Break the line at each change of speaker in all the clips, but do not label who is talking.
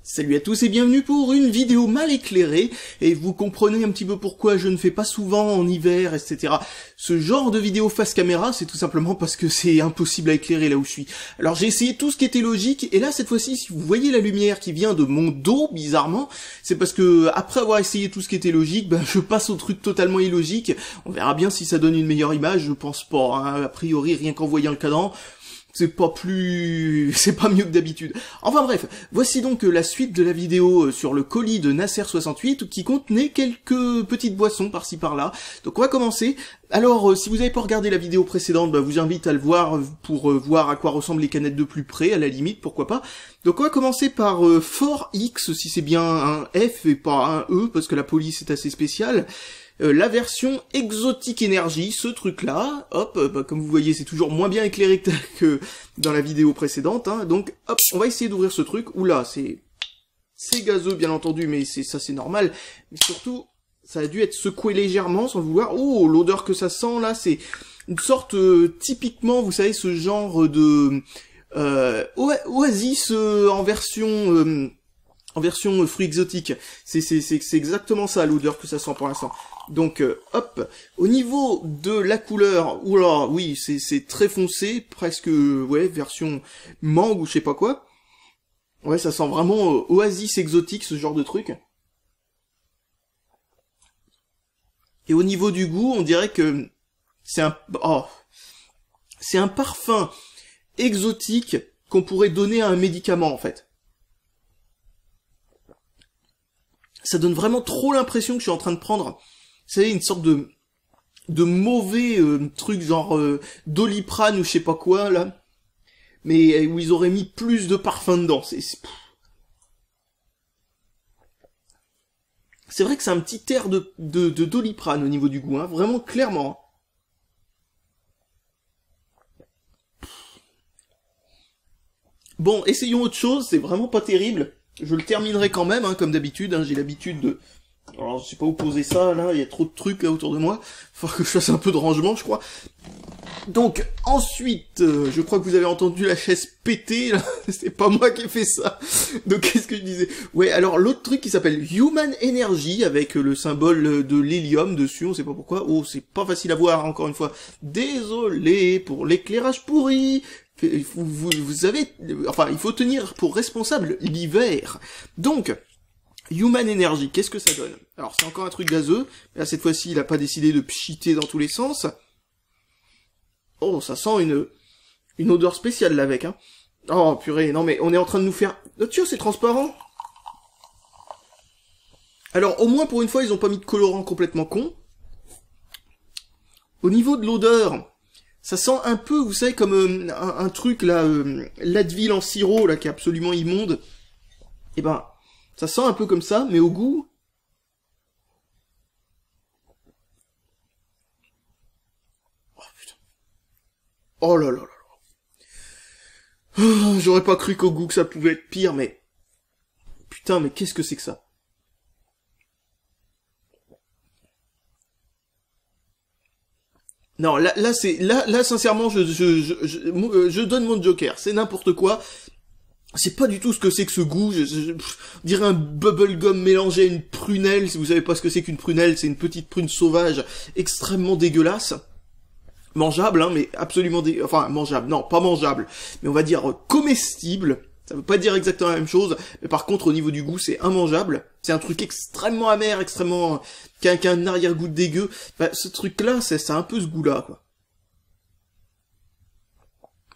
Salut à tous et bienvenue pour une vidéo mal éclairée, et vous comprenez un petit peu pourquoi je ne fais pas souvent en hiver, etc. Ce genre de vidéo face caméra, c'est tout simplement parce que c'est impossible à éclairer là où je suis. Alors j'ai essayé tout ce qui était logique, et là cette fois-ci, si vous voyez la lumière qui vient de mon dos, bizarrement, c'est parce que après avoir essayé tout ce qui était logique, je passe au truc totalement illogique. On verra bien si ça donne une meilleure image, je pense pas, hein. A priori, rien qu'en voyant le cadran, c'est pas mieux que d'habitude. Enfin bref, voici donc la suite de la vidéo sur le colis de Nasser68 qui contenait quelques petites boissons par-ci par-là. Donc on va commencer. Alors si vous n'avez pas regardé la vidéo précédente, vous invite à le voir pour voir à quoi ressemblent les canettes de plus près, à la limite, pourquoi pas. Donc on va commencer par Fort X, si c'est bien un F et pas un E, parce que la police est assez spéciale. La version exotique énergie, ce truc-là, hop, comme vous voyez, c'est toujours moins bien éclairé que dans la vidéo précédente, hein, donc, hop, on va essayer d'ouvrir ce truc. Oula, c'est gazeux, bien entendu, mais ça c'est normal, mais surtout, ça a dû être secoué légèrement, sans le vouloir. Oh, l'odeur que ça sent, là, c'est une sorte, typiquement, vous savez, ce genre de, oasis, en version fruits exotiques. C'est exactement ça, l'odeur que ça sent pour l'instant. Donc, hop, au niveau de la couleur, oula, oui, c'est très foncé, presque, ouais, version mangue ou je sais pas quoi. Ouais, ça sent vraiment oasis exotique, ce genre de truc. Et au niveau du goût, on dirait que c'est un parfum exotique qu'on pourrait donner à un médicament, en fait. Ça donne vraiment trop l'impression que je suis en train de prendre, vous savez, une sorte de mauvais truc genre Doliprane ou je sais pas quoi, là. Mais où ils auraient mis plus de parfum dedans. C'est vrai que c'est un petit air de Doliprane au niveau du goût, hein, vraiment clairement. Bon, essayons autre chose, c'est vraiment pas terrible. Je le terminerai quand même, hein, comme d'habitude, hein, j'ai l'habitude de... Alors, je sais pas où poser ça, là, il y a trop de trucs là autour de moi. Faut que je fasse un peu de rangement, je crois. Donc, ensuite, je crois que vous avez entendu la chaise péter, là. C'est pas moi qui ai fait ça. Donc, qu'est-ce que je disais? Ouais, alors, l'autre truc qui s'appelle Human Energy, avec le symbole de l'hélium dessus, on sait pas pourquoi. Oh, c'est pas facile à voir, encore une fois. Désolé pour l'éclairage pourri. Vous savez, enfin, il faut tenir pour responsable l'hiver. Donc, Human Energy, qu'est-ce que ça donne? Alors, c'est encore un truc gazeux. Là, cette fois-ci, il a pas décidé de pchiter dans tous les sens. Oh, ça sent une odeur spéciale, là, avec, hein. Oh, purée, non, mais on est en train de nous faire... Oh, tiens, c'est transparent. Alors, au moins, pour une fois, ils ont pas mis de colorant complètement con. Au niveau de l'odeur... Ça sent un peu, vous savez, comme un truc, là, l'Advil en sirop, là, qui est absolument immonde. Eh ben, ça sent un peu comme ça, mais au goût... Oh, putain. Oh là là là là. Oh, j'aurais pas cru qu'au goût que ça pouvait être pire, mais... Putain, mais qu'est-ce que c'est que ça? Non, là, sincèrement, je donne mon joker. C'est n'importe quoi. C'est pas du tout ce que c'est que ce goût. Je dirais un bubblegum mélangé à une prunelle. Si vous savez pas ce que c'est qu'une prunelle, c'est une petite prune sauvage extrêmement dégueulasse. Mangeable, hein, mais absolument enfin, mangeable. Non, pas mangeable. Mais on va dire comestible. Ça veut pas dire exactement la même chose, mais par contre, au niveau du goût, c'est immangeable. C'est un truc extrêmement amer, extrêmement... qui a un arrière-goût dégueu. Bah, ce truc-là, ça a un peu ce goût-là, quoi.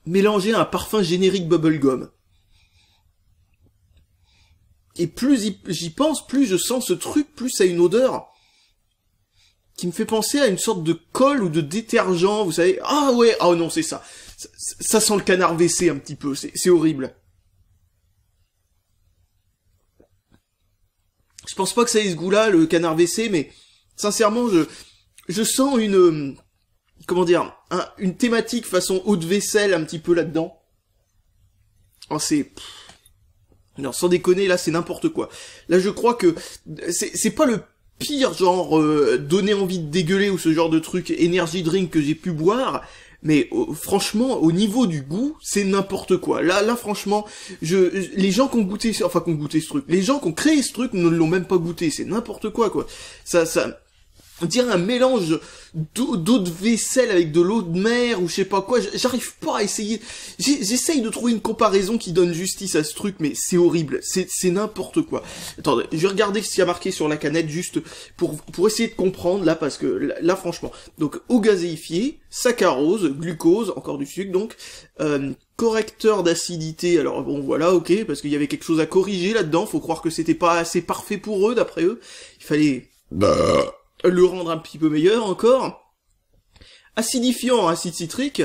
Mélangé à un parfum générique bubblegum. Et plus j'y pense, plus je sens ce truc, plus ça a une odeur qui me fait penser à une sorte de colle ou de détergent, vous savez. Ah ouais, oh non, c'est ça. Ça sent le canard WC un petit peu, c'est horrible. Je pense pas que ça ait ce goût-là, le canard WC, mais sincèrement, je sens une, comment dire, une thématique façon eau de vaisselle un petit peu là-dedans. Oh, non, sans déconner, là, c'est n'importe quoi. Là, je crois que c'est pas le pire genre donner envie de dégueuler ou ce genre de truc énergie drink que j'ai pu boire, mais franchement, au niveau du goût, c'est n'importe quoi. Là, franchement, les gens qui ont goûté ce truc, les gens qui ont créé ce truc ne l'ont même pas goûté, c'est n'importe quoi, quoi. Ça, on dirait un mélange d'eau de vaisselle avec de l'eau de mer ou je sais pas quoi. J'arrive pas à essayer. J'essaye de trouver une comparaison qui donne justice à ce truc, mais c'est horrible. C'est n'importe quoi. Attendez, je vais regarder ce qu'il y a marqué sur la canette juste pour essayer de comprendre là, parce que là franchement. Donc eau gazéifiée, saccharose, glucose, encore du sucre donc. Correcteur d'acidité, alors bon voilà, ok, parce qu'il y avait quelque chose à corriger là-dedans. Faut croire que c'était pas assez parfait pour eux, d'après eux. Il fallait le rendre un petit peu meilleur encore. Acidifiant, acide citrique.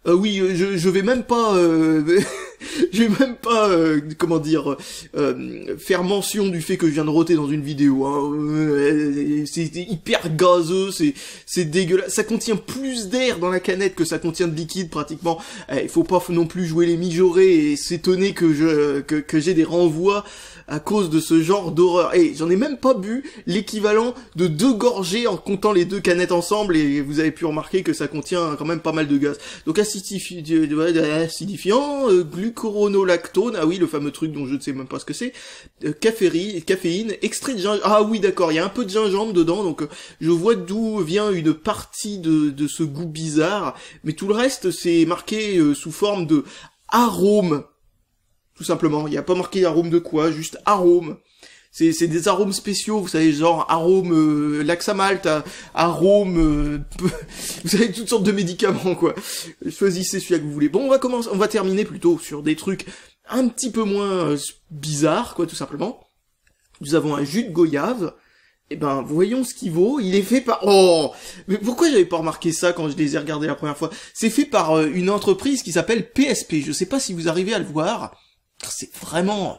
Oui, je vais même pas, je vais même pas, comment dire, faire mention du fait que je viens de roter dans une vidéo. Hein. C'est hyper gazeux, c'est dégueulasse. Ça contient plus d'air dans la canette que ça contient de liquide pratiquement. Il faut pas non plus jouer les mijaurés et s'étonner que j'ai des renvois à cause de ce genre d'horreur. Et j'en ai même pas bu l'équivalent de 2 gorgées en comptant les 2 canettes ensemble, et vous avez pu remarquer que ça contient quand même pas mal de gaz. Donc acidifiant, glucuronolactone, ah oui, le fameux truc dont je ne sais même pas ce que c'est, caféine, extrait de gingembre, ah oui d'accord, il y a un peu de gingembre dedans, donc je vois d'où vient une partie de ce goût bizarre, mais tout le reste c'est marqué sous forme de arôme. Tout simplement, il n'y a pas marqué arôme de quoi, juste arôme. C'est des arômes spéciaux, vous savez, genre arôme laxamalt, arôme, vous savez, toutes sortes de médicaments, quoi. Choisissez celui que vous voulez. Bon, on va terminer plutôt sur des trucs un petit peu moins bizarres, quoi, tout simplement. Nous avons un jus de goyave. Eh ben, voyons ce qu'il vaut. Il est fait par... Oh, mais pourquoi j'avais pas remarqué ça quand je les ai regardés la première fois? C'est fait par une entreprise qui s'appelle PSP. Je sais pas si vous arrivez à le voir. C'est vraiment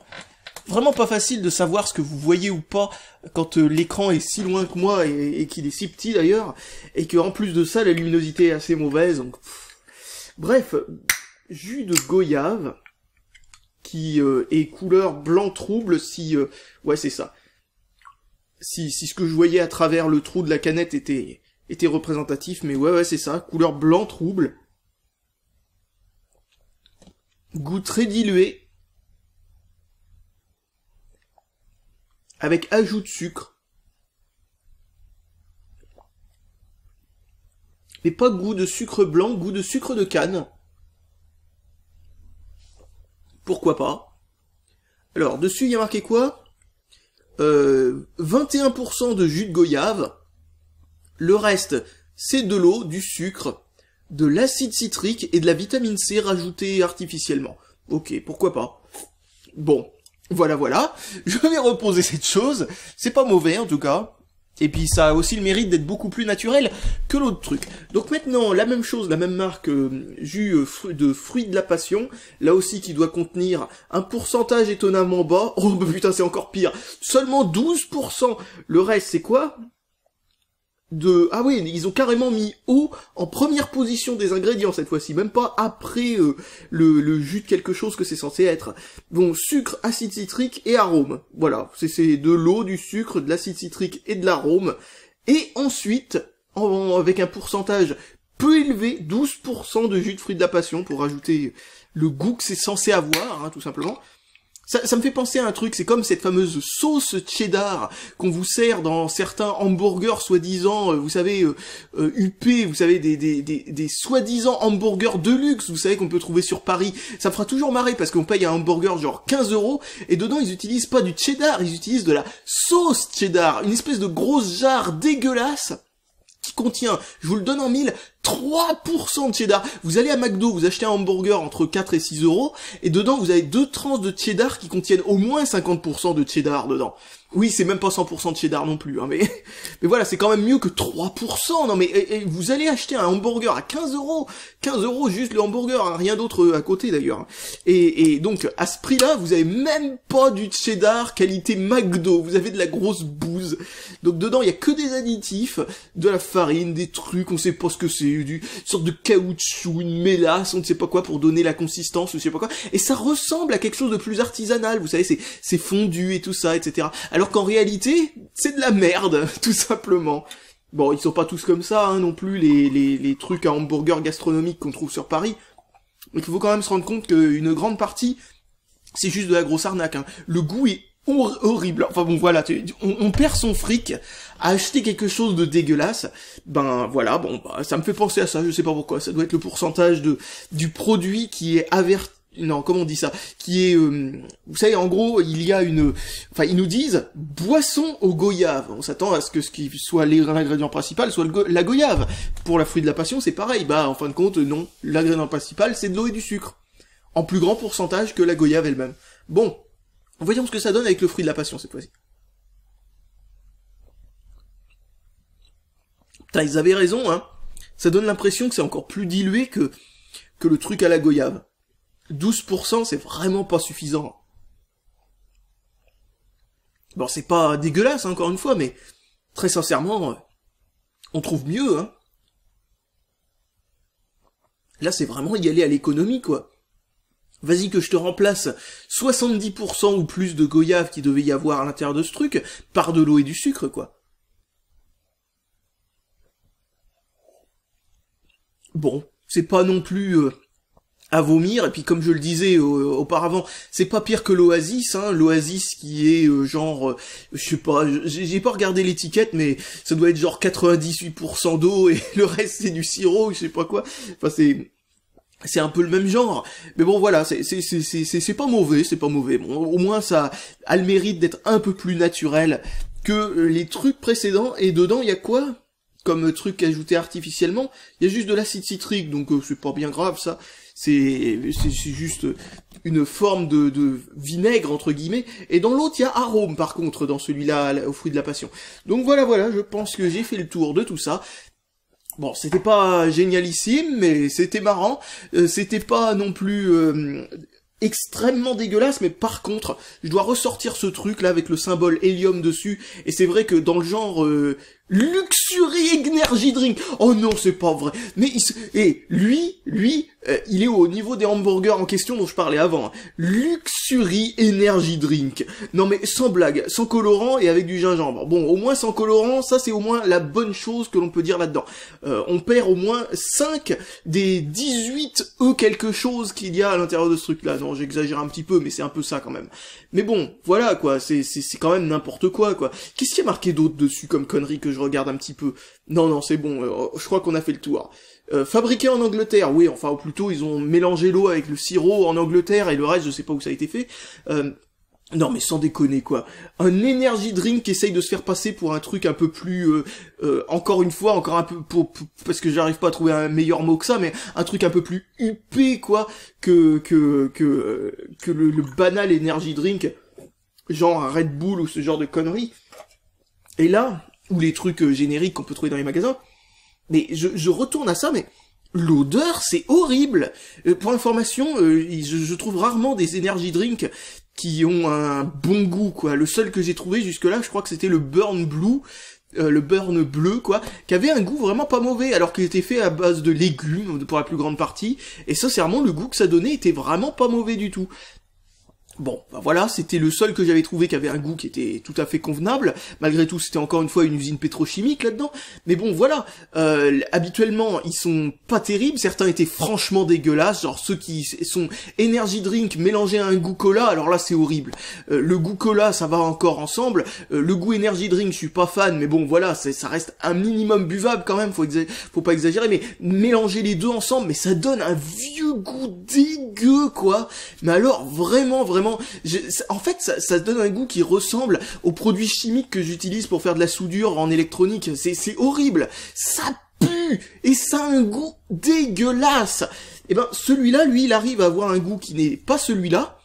pas facile de savoir ce que vous voyez ou pas quand l'écran est si loin que moi et qu'il est si petit d'ailleurs, et que en plus de ça la luminosité est assez mauvaise. Donc, bref, jus de goyave qui est couleur blanc trouble. Si ouais, c'est ça. Si ce que je voyais à travers le trou de la canette était représentatif, mais ouais c'est ça, couleur blanc trouble. Goût très dilué, avec ajout de sucre. Mais pas goût de sucre blanc, goût de sucre de canne. Pourquoi pas? Alors, dessus, il y a marqué quoi? 21% de jus de goyave. Le reste, c'est de l'eau, du sucre, de l'acide citrique et de la vitamine C rajoutée artificiellement. Ok, pourquoi pas? Bon. Voilà, je vais reposer cette chose, c'est pas mauvais en tout cas, et puis ça a aussi le mérite d'être beaucoup plus naturel que l'autre truc. Donc maintenant, la même chose, la même marque, jus de fruits de la passion, là aussi qui doit contenir un pourcentage étonnamment bas, oh bah putain c'est encore pire, seulement 12%, le reste c'est quoi? Ah oui, ils ont carrément mis eau en première position des ingrédients cette fois-ci, même pas après le jus de quelque chose que c'est censé être. Bon, sucre, acide citrique et arôme. Voilà, c'est de l'eau, du sucre, de l'acide citrique et de l'arôme. Et ensuite, avec un pourcentage peu élevé, 12% de jus de fruits de la passion pour rajouter le goût que c'est censé avoir, hein, tout simplement. Ça me fait penser à un truc, c'est comme cette fameuse sauce cheddar qu'on vous sert dans certains hamburgers soi-disant, vous savez, UP, vous savez, des soi-disant hamburgers de luxe, vous savez, qu'on peut trouver sur Paris. Ça me fera toujours marrer parce qu'on paye un hamburger genre 15 € et dedans ils utilisent pas du cheddar, ils utilisent de la sauce cheddar, une espèce de grosse jarre dégueulasse qui contient, je vous le donne en mille, 3% de cheddar. Vous allez à McDo, vous achetez un hamburger entre 4 et 6 €, et dedans vous avez 2 tranches de cheddar qui contiennent au moins 50% de cheddar dedans. Oui, c'est même pas 100% de cheddar non plus, hein, mais voilà, c'est quand même mieux que 3%. Non mais et vous allez acheter un hamburger à 15 €, 15 € juste le hamburger, hein, rien d'autre à côté d'ailleurs. Et donc à ce prix-là, vous avez même pas du cheddar qualité McDo, vous avez de la grosse bouse. Donc dedans, il y a que des additifs, de la farine, des trucs, on sait pas ce que c'est, une sorte de caoutchouc, une mélasse, on ne sait pas quoi pour donner la consistance, je sais pas quoi. Et ça ressemble à quelque chose de plus artisanal, vous savez, c'est fondu et tout ça, etc. Alors qu'en réalité, c'est de la merde, tout simplement. Bon, ils sont pas tous comme ça, hein, non plus, les trucs à hamburger gastronomiques qu'on trouve sur Paris. Mais il faut quand même se rendre compte qu'une grande partie, c'est juste de la grosse arnaque, hein. Le goût est horrible. Enfin bon, voilà, on perd son fric à acheter quelque chose de dégueulasse. Ben voilà, bon, bah, ça me fait penser à ça, je sais pas pourquoi. Ça doit être le pourcentage du produit qui est averti. Non, comment on dit ça? Qui est, vous savez, en gros, il y a enfin, ils nous disent boisson au goyave. On s'attend à ce qui soit l'ingrédient principal soit la goyave. Pour la fruit de la passion, c'est pareil. Bah, en fin de compte, non. L'ingrédient principal, c'est de l'eau et du sucre. En plus grand pourcentage que la goyave elle-même. Bon. Voyons ce que ça donne avec le fruit de la passion, cette fois-ci. Putain, ils avaient raison, hein. Ça donne l'impression que c'est encore plus dilué que le truc à la goyave. 12%, c'est vraiment pas suffisant. Bon, c'est pas dégueulasse, hein, encore une fois, mais très sincèrement, on trouve mieux, hein. Là, c'est vraiment y aller à l'économie, quoi. Vas-y que je te remplace 70% ou plus de goyave qu'il devait y avoir à l'intérieur de ce truc par de l'eau et du sucre, quoi. Bon, c'est pas non plus... à vomir, et puis comme je le disais auparavant, c'est pas pire que l'Oasis, hein, l'Oasis qui est genre, je sais pas, j'ai pas regardé l'étiquette, mais ça doit être genre 98% d'eau, et le reste c'est du sirop, je sais pas quoi, enfin c'est un peu le même genre, mais bon voilà, c'est pas mauvais, c'est pas mauvais, bon, au moins ça a le mérite d'être un peu plus naturel que les trucs précédents, et dedans il y a quoi comme truc ajouté artificiellement? Il y a juste de l'acide citrique, donc c'est pas bien grave ça. C'est juste une forme de vinaigre entre guillemets, et dans l'autre il y a arôme par contre dans celui-là au fruit de la passion. Donc voilà, je pense que j'ai fait le tour de tout ça. Bon, c'était pas génialissime, mais c'était marrant, c'était pas non plus extrêmement dégueulasse, mais par contre, je dois ressortir ce truc là avec le symbole hélium dessus, et c'est vrai que dans le genre Luxury Energy Drink, oh non c'est pas vrai, mais lui, il est au niveau des hamburgers en question dont je parlais avant, hein. Luxury Energy Drink, non mais sans blague, sans colorant et avec du gingembre, bon au moins sans colorant, ça c'est au moins la bonne chose que l'on peut dire là-dedans, on perd au moins 5 des 18 quelque chose qu'il y a à l'intérieur de ce truc là, non j'exagère un petit peu mais c'est un peu ça quand même, mais bon voilà quoi, c'est quand même n'importe quoi, qu'est-ce qu'il y a marqué d'autre dessus comme connerie que je regarde un petit peu? Non, c'est bon, je crois qu'on a fait le tour. Fabriqué en Angleterre, oui, enfin, ou plutôt, ils ont mélangé l'eau avec le sirop en Angleterre, et le reste, je sais pas où ça a été fait. Non, mais sans déconner, quoi. Un energy drink qui essaye de se faire passer pour un truc un peu plus... encore une fois, encore un peu... parce que j'arrive pas à trouver un meilleur mot que ça, mais un truc un peu plus huppé, quoi, que le banal energy drink, genre un Red Bull ou ce genre de conneries. Et là... ou les trucs génériques qu'on peut trouver dans les magasins, mais je retourne à ça, mais l'odeur, c'est horrible. Pour information, je trouve rarement des energy drinks qui ont un bon goût, quoi. Le seul que j'ai trouvé jusque-là, je crois que c'était le Burn Blue, le Burn bleu, quoi, qui avait un goût vraiment pas mauvais, alors qu'il était fait à base de légumes, pour la plus grande partie, et sincèrement, le goût que ça donnait était vraiment pas mauvais du tout. Bon, bah voilà, c'était le seul que j'avais trouvé qui avait un goût qui était tout à fait convenable. Malgré tout, c'était encore une fois une usine pétrochimique là-dedans. Mais bon, voilà, habituellement, ils sont pas terribles. Certains étaient franchement dégueulasses, genre ceux qui sont energy drink mélangés à un goût cola, alors là, c'est horrible. Le goût cola, ça va encore ensemble. Le goût energy drink, je suis pas fan, mais bon, voilà, ça reste un minimum buvable quand même, faut pas exagérer, mais mélanger les deux ensemble, mais ça donne un vieux goût dégueu, quoi. Mais alors, vraiment, en fait, ça donne un goût qui ressemble aux produits chimiques que j'utilise pour faire de la soudure en électronique. C'est horrible. Ça pue et ça a un goût dégueulasse. Et ben, celui-là, lui, il arrive à avoir un goût qui n'est pas celui-là,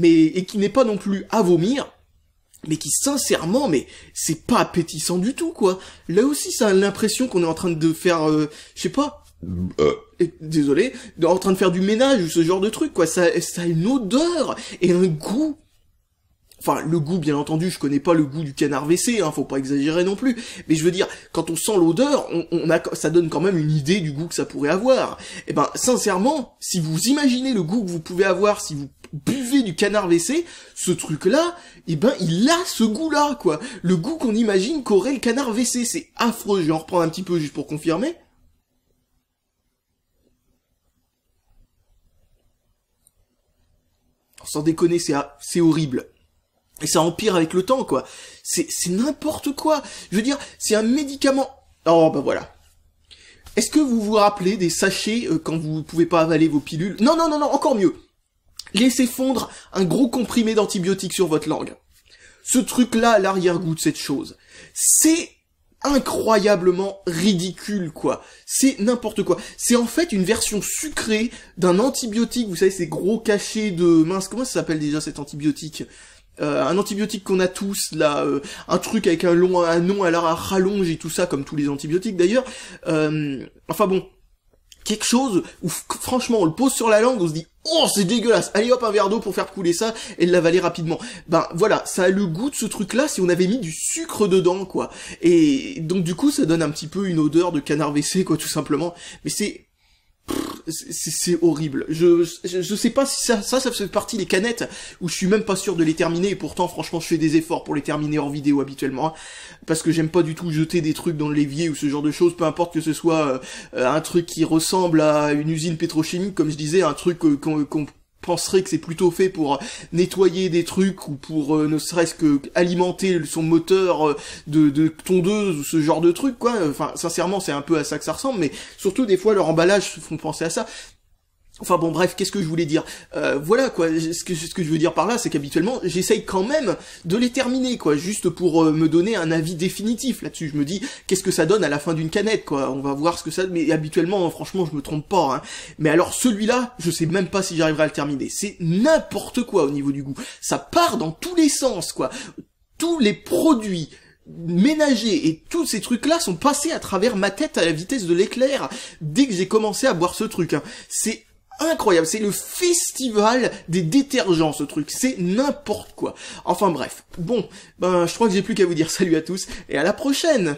et qui n'est pas non plus à vomir, mais qui, sincèrement, mais c'est pas appétissant du tout, quoi. Là aussi, ça a l'impression qu'on est en train de faire, je sais pas, désolé, en train de faire du ménage ou ce genre de truc, quoi. Ça a une odeur et un goût. Enfin, le goût, bien entendu, je connais pas le goût du canard WC, hein, faut pas exagérer non plus. Mais je veux dire, quand on sent l'odeur, ça donne quand même une idée du goût que ça pourrait avoir. Et ben, sincèrement, si vous imaginez le goût que vous pouvez avoir si vous buvez du canard WC, ce truc-là, eh ben, il a ce goût-là, quoi. Le goût qu'on imagine qu'aurait le canard WC. C'est affreux. Je vais en reprendre un petit peu juste pour confirmer. Sans déconner, c'est horrible. Et ça empire avec le temps, quoi. C'est n'importe quoi. Je veux dire, c'est un médicament... Oh, bah voilà. Est-ce que vous vous rappelez des sachets quand vous pouvez pas avaler vos pilules? Non, non, non, non, encore mieux. Laissez fondre un gros comprimé d'antibiotiques sur votre langue. Ce truc-là, l'arrière-goût de cette chose, c'est incroyablement ridicule, quoi. C'est n'importe quoi. C'est en fait une version sucrée d'un antibiotique, vous savez, ces gros cachets de... Mince, comment ça s'appelle déjà cet antibiotique? Un antibiotique qu'on a tous, là, un truc avec un nom à la rallonge et tout ça, comme tous les antibiotiques d'ailleurs. Enfin bon, quelque chose où franchement on le pose sur la langue, on se dit oh c'est dégueulasse, allez hop un verre d'eau pour faire couler ça et l'avaler rapidement. Ben voilà, ça a le goût de ce truc là si on avait mis du sucre dedans, quoi. Et donc du coup ça donne un petit peu une odeur de canard WC, quoi, tout simplement. Mais c'est horrible. Je sais pas si ça fait partie des canettes où je suis même pas sûr de les terminer, et pourtant franchement je fais des efforts pour les terminer hors vidéo habituellement, hein, parce que j'aime pas du tout jeter des trucs dans l'évier ou ce genre de choses, peu importe que ce soit un truc qui ressemble à une usine pétrochimique, comme je disais, un truc qu'on penserait que c'est plutôt fait pour nettoyer des trucs ou pour ne serait-ce que alimenter son moteur de tondeuse ou ce genre de truc, quoi. Enfin, sincèrement, c'est un peu à ça que ça ressemble, mais surtout des fois leur emballage font penser à ça. Enfin bon, bref, qu'est-ce que je voulais dire, voilà, quoi, ce que je veux dire par là, c'est qu'habituellement, j'essaye quand même de les terminer, quoi, juste pour me donner un avis définitif là-dessus. Je me dis, qu'est-ce que ça donne à la fin d'une canette, quoi, on va voir ce que ça... Mais habituellement, franchement, je me trompe pas, hein. Mais alors, celui-là, je sais même pas si j'arriverai à le terminer. C'est n'importe quoi au niveau du goût. Ça part dans tous les sens, quoi. Tous les produits ménagers et tous ces trucs-là sont passés à travers ma tête à la vitesse de l'éclair dès que j'ai commencé à boire ce truc, hein. C'est incroyable, c'est le festival des détergents, ce truc, c'est n'importe quoi. Enfin bref, bon, ben je crois que j'ai plus qu'à vous dire salut à tous, et à la prochaine.